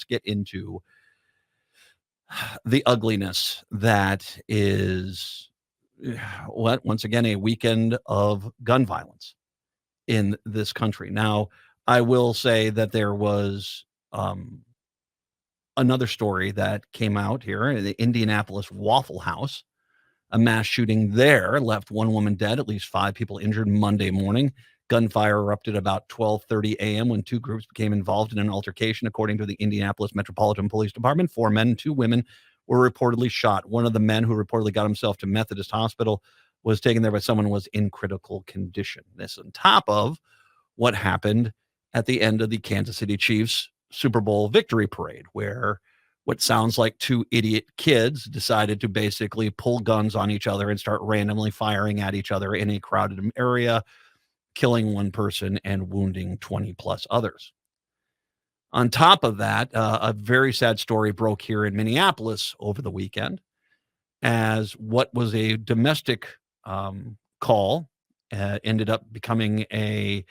get into the ugliness that is, once again, a weekend of gun violence in this country. Now, I will say that there was another story that came out here in the Indianapolis Waffle House. A mass shooting there left one woman dead, at least 5 people injured Monday morning. Gunfire erupted about 12:30 a.m. when 2 groups became involved in an altercation, according to the Indianapolis Metropolitan Police Department. 4 men and 2 women were reportedly shot. One of the men, who reportedly got himself to Methodist Hospital, was taken there, but someone was in critical condition. This on top of what happened at the end of the Kansas City Chiefs Super Bowl victory parade, where what sounds like 2 idiot kids decided to basically pull guns on each other and start randomly firing at each other in a crowded area, killing 1 person and wounding 20 plus others. On top of that, a very sad story broke here in Minneapolis over the weekend, as what was a domestic call ended up becoming a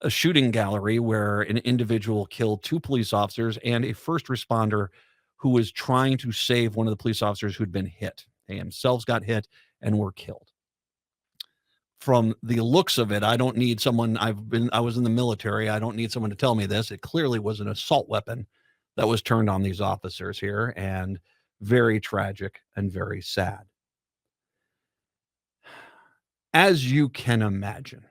shooting gallery where an individual killed 2 police officers and a first responder who was trying to save one of the police officers who'd been hit. They themselves got hit and were killed. From the looks of it, I don't need someone, I was in the military, I don't need someone to tell me this. It clearly was an assault weapon that was turned on these officers here, and very tragic and very sad. As you can imagine,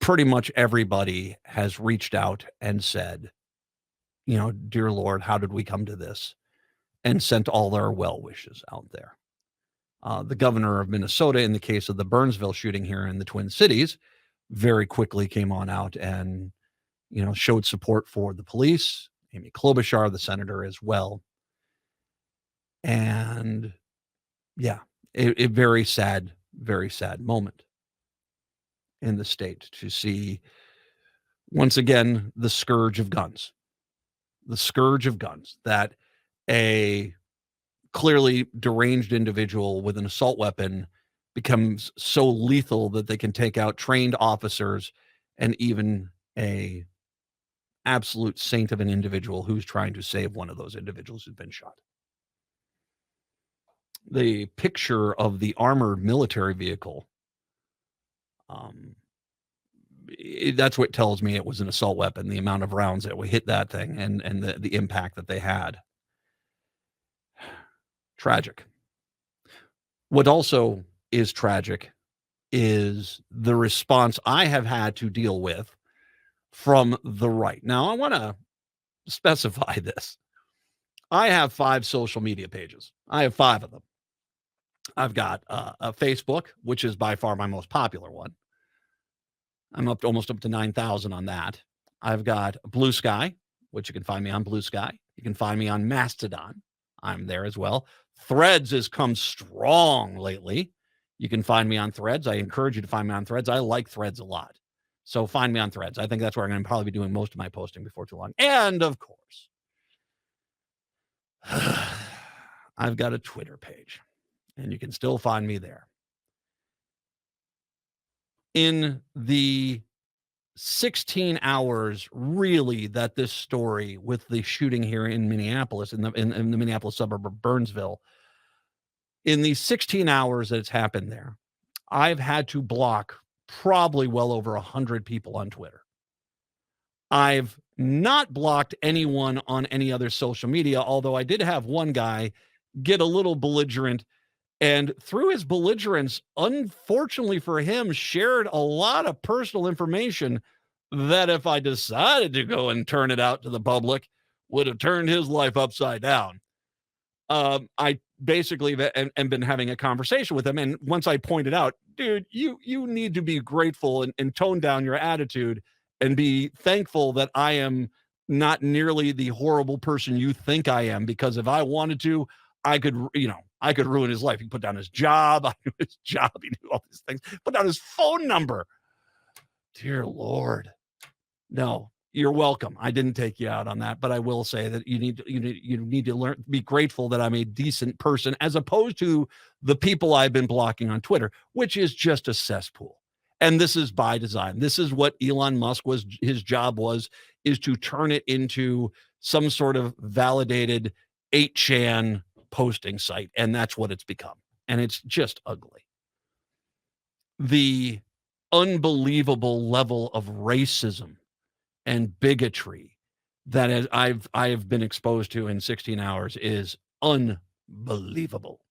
pretty much everybody has reached out and said, dear Lord, how did we come to this? And sent all their well wishes out there. The governor of Minnesota, in the case of the Burnsville shooting here in the Twin Cities, very quickly came on out and, showed support for the police. Amy Klobuchar, the senator, as well. And yeah, a very sad moment in the state to see, once again, the scourge of guns, that a clearly deranged individual with an assault weapon becomes so lethal that they can take out trained officers and even a absolute saint of an individual who's trying to save one of those individuals who's been shot. The picture of the armored military vehicle, that's what tells me it was an assault weapon, the amount of rounds that would hit that thing and the impact that they had. Tragic. What also is tragic is the response I have had to deal with from the right. Now, I want to specify this. I have 5 social media pages. I have 5 of them. I've got a Facebook, which is by far my most popular one. I'm almost up to 9,000 on that. I've got Blue Sky, which you can find me on Blue Sky. You can find me on Mastodon. I'm there as well. Threads has come strong lately. You can find me on Threads. I encourage you to find me on Threads. I like Threads a lot. So find me on Threads. I think that's where I'm going to probably be doing most of my posting before too long. And of course, I've got a Twitter page, and you can still find me there. In the 16 hours, really, that this story with the shooting here in Minneapolis, in the Minneapolis suburb of Burnsville, in the 16 hours that it's happened there, I've had to block probably well over 100 people on Twitter. I've not blocked anyone on any other social media, although I did have one guy get a little belligerent, and through his belligerence, unfortunately for him, shared a lot of personal information that, if I decided to go and turn it out to the public, would have turned his life upside down. I basically and been having a conversation with him, and once I pointed out, dude, you need to be grateful and tone down your attitude and be thankful that I am not nearly the horrible person you think I am, because if I wanted to, I could ruin his life. He put down his job. I knew his job. He knew all these things. Put down his phone number. Dear Lord. No, you're welcome. I didn't take you out on that, but I will say that you need to learn, be grateful that I'm a decent person, as opposed to the people I've been blocking on Twitter, which is just a cesspool. And this is by design. This is what Elon Musk was, his job was, is to turn it into some sort of validated 8chan posting site. And that's what it's become. And it's just ugly. The unbelievable level of racism and bigotry that I have been exposed to in 16 hours is unbelievable.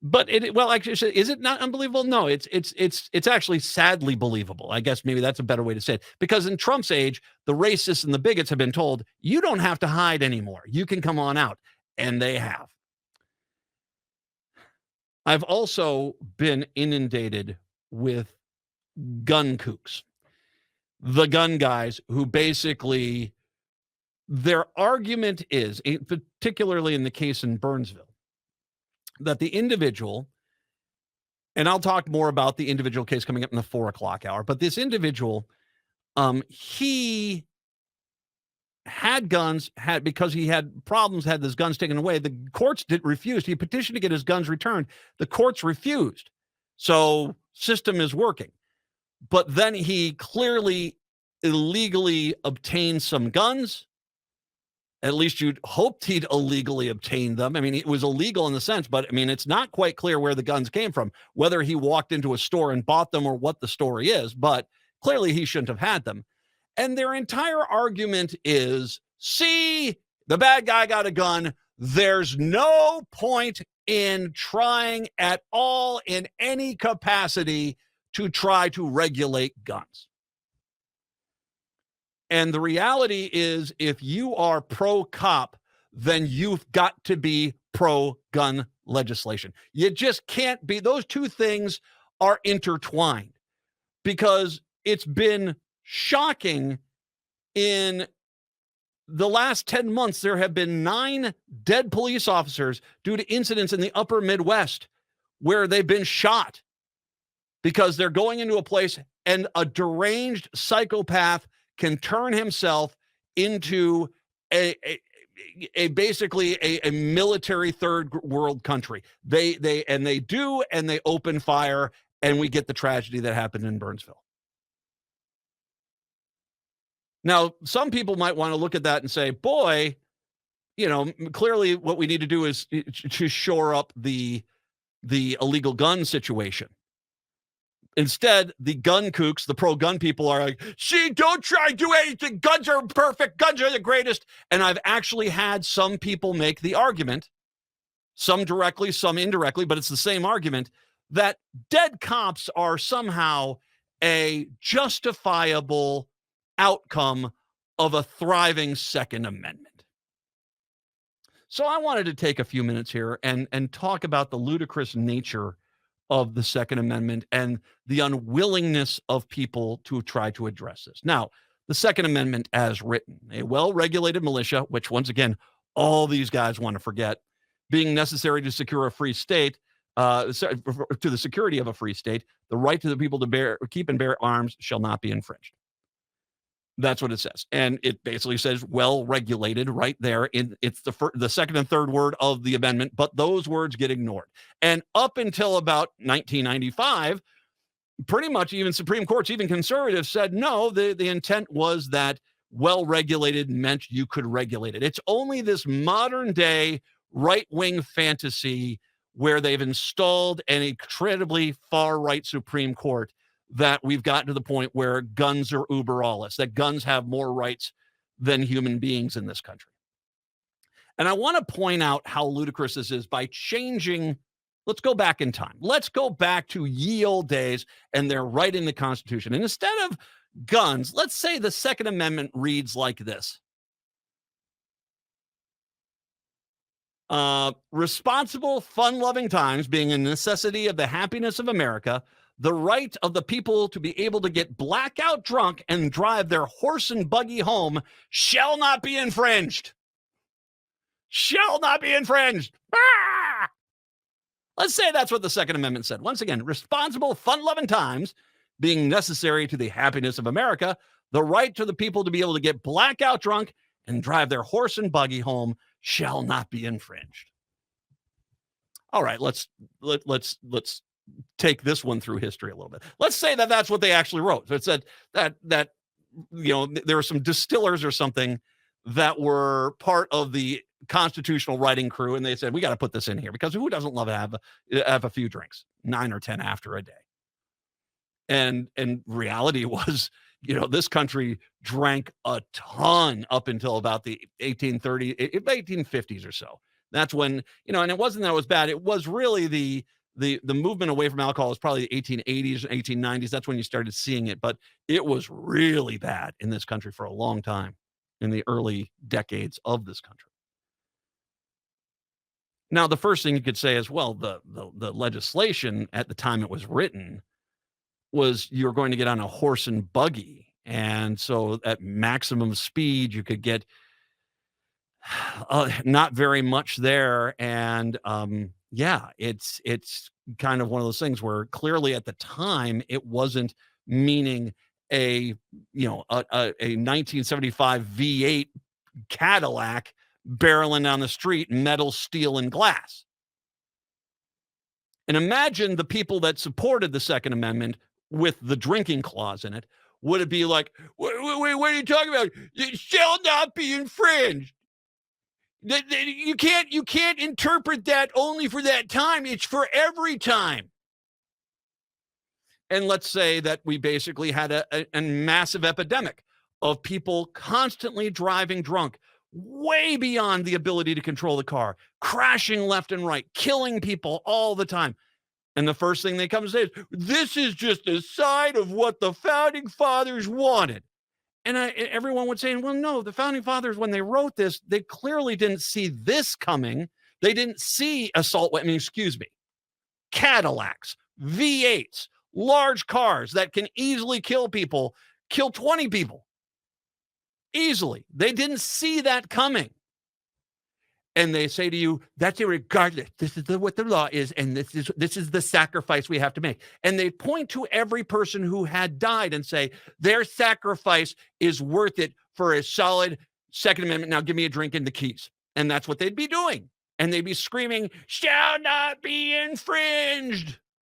But actually, is it not unbelievable? No, it's actually sadly believable. I guess maybe that's a better way to say it. Because in Trump's age, the racists and the bigots have been told, you don't have to hide anymore. You can come on out. And they have. I've also been inundated with gun kooks. The gun guys who basically, their argument is, particularly in the case in Burnsville, that the individual, and I'll talk more about the individual case coming up in the 4:00 hour, but this individual, he had guns, because he had problems, had his guns taken away. The courts refused. He petitioned to get his guns returned. The courts refused. So system is working. But then he clearly illegally obtained some guns. At least you'd hoped he'd illegally obtained them. I mean, it was illegal in the sense, but I mean, it's not quite clear where the guns came from, whether he walked into a store and bought them or what the story is, but clearly he shouldn't have had them. And their entire argument is, see, the bad guy got a gun. There's no point in trying at all in any capacity to try to regulate guns. And the reality is, if you are pro-cop, then you've got to be pro-gun legislation. You just can't be. Those two things are intertwined, because it's been shocking. In the last 10 months, there have been 9 dead police officers due to incidents in the upper Midwest where they've been shot because they're going into a place and a deranged psychopath can turn himself into basically a military third world country. They open fire, and we get the tragedy that happened in Burnsville. Now, some people might want to look at that and say, boy, clearly what we need to do is to shore up the illegal gun situation. Instead, the gun kooks, the pro-gun people are like, see, don't try to do anything. Guns are perfect. Guns are the greatest. And I've actually had some people make the argument, some directly, some indirectly, but it's the same argument, that dead cops are somehow a justifiable outcome of a thriving Second Amendment. So I wanted to take a few minutes here and talk about the ludicrous nature of the Second Amendment and the unwillingness of people to try to address this. Now, the Second Amendment as written, a well-regulated militia, which once again, all these guys want to forget, being necessary to secure a free state, to the security of a free state, the right to the people to keep and bear arms shall not be infringed. That's what it says. And it basically says well-regulated right there. It's the second and third word of the amendment, but those words get ignored. And up until about 1995, pretty much even Supreme Courts, even conservatives said, no, the intent was that well-regulated meant you could regulate it. It's only this modern day right-wing fantasy where they've installed an incredibly far-right Supreme Court that we've gotten to the point where guns are uber alles, that guns have more rights than human beings in this country. And I want to point out how ludicrous this is by changing. Let's go back in time. Let's go back to ye old days, and they're writing the Constitution. And instead of guns, let's say the Second Amendment reads like this. Responsible, fun-loving times being a necessity of the happiness of America, the right of the people to be able to get blackout drunk and drive their horse and buggy home shall not be infringed. Shall not be infringed. Ah! Let's say that's what the Second Amendment said. Once again, responsible, fun-loving times being necessary to the happiness of America, the right to the people to be able to get blackout drunk and drive their horse and buggy home shall not be infringed. All right, let's take this one through history a little bit. Let's say that that's what they actually wrote. So it said that there were some distillers or something that were part of the constitutional writing crew, and they said we got to put this in here because who doesn't love to have a few drinks, 9 or 10 after a day? And reality was, this country drank a ton up until about the 1850s or so. That's when, and it wasn't that it was bad. It was really the movement away from alcohol was probably the 1880s, 1890s. That's when you started seeing it. But it was really bad in this country for a long time in the early decades of this country. Now, the first thing you could say is, well, the legislation at the time it was written was you're going to get on a horse and buggy. And so at maximum speed, you could get not very much there. And yeah, it's kind of one of those things where clearly at the time it wasn't meaning a 1975 V8 Cadillac barreling down the street, metal, steel, and glass. And imagine the people that supported the Second Amendment with the drinking clause in it. Would it be like, wait, what are you talking about? It shall not be infringed. You can't interpret that only for that time. It's for every time. And let's say that we basically had a massive epidemic of people constantly driving drunk, way beyond the ability to control the car, crashing left and right, killing people all the time. And the first thing they come and say is, this is just a side of what the founding fathers wanted. And everyone would say, well, no, the founding fathers, when they wrote this, they clearly didn't see this coming. They didn't see Cadillacs, V8s, large cars that can easily kill 20 people. Easily. They didn't see that coming. And they say to you, that's irregardless. This is what the law is, and this is the sacrifice we have to make. And they point to every person who had died and say, their sacrifice is worth it for a solid Second Amendment. Now give me a drink and the keys. And that's what they'd be doing. And they'd be screaming, shall not be infringed.